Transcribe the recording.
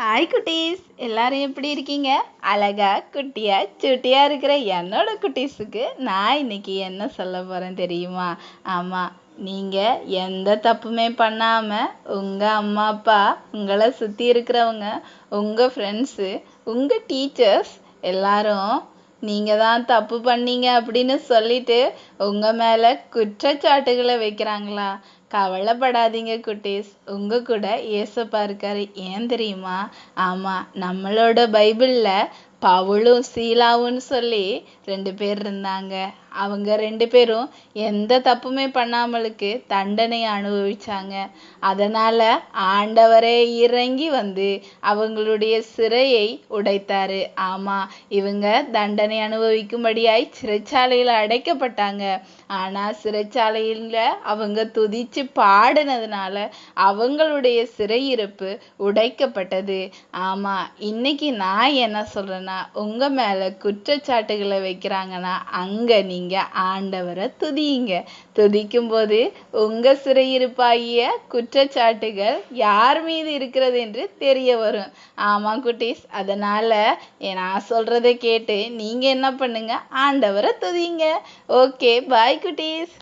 Hi குட்டீஸ், எல்லாரும் எப்படி இருக்கீங்க? அழகா குட்டியா சுட்டியா இருக்கிற என்னோட குட்டீஸுக்கு நான் இன்னைக்கு என்ன சொல்ல போறேன் தெரியுமா? ஆமா, நீங்க எந்த தப்புமே பண்ணாம உங்க அம்மா அப்பா, உங்களை சுத்தி இருக்கிறவங்க, உங்க ஃப்ரெண்ட்ஸு, உங்க டீச்சர்ஸ் எல்லாரும் நீங்க தான் தப்பு பண்ணீங்க அப்படின்னு சொல்லிட்டு உங்க மேல குற்றச்சாட்டுகளை வைக்கிறாங்களா? கவலைப்படாதீங்க குட்டீஸ், உங்க கூட ஏசப்பா இருக்காரு. ஏன் தெரியுமா? ஆமா, நம்மளோட பைபிள்ல பவுலும் சீலாவுன்னு சொல்லி 2 பேர் இருந்தாங்க. அவங்க 2 பேரும் எந்த தப்புமே பண்ணாமலுக்கு தண்டனை அனுபவிச்சாங்க. அதனால ஆண்டவரே இறங்கி வந்து அவங்களுடைய சிறையை உடைத்தாரு. ஆமா, இவங்க தண்டனை அனுபவிக்கும்படியாய் சிறைச்சாலையில அடைக்கப்பட்டாங்க. ஆனா சிறைச்சாலையில அவங்க துதிச்சு பாடினதுனால அவங்களுடைய சிறையிருப்பு உடைக்கப்பட்டது. ஆமா, இன்னைக்கு நான் என்ன சொல்றேன்னா, உங்க மேல குற்றச்சாட்டுகளை வைக்கிறாங்கன்னா அங்க நீங்க ஆண்டவரை துதியுங்க. துதிக்கும் போது உங்க சிறையிருப்பாகிய குற்றச்சாட்டுகள் யார் மீது இருக்கிறது என்று தெரிய வரும். ஆமா குட்டீஸ், அதனால நான் சொல்றதை கேட்டு நீங்க என்ன பண்ணுங்க? ஆண்டவரை துதிங்க. ஓகே, பாய் குட்டீஸ்.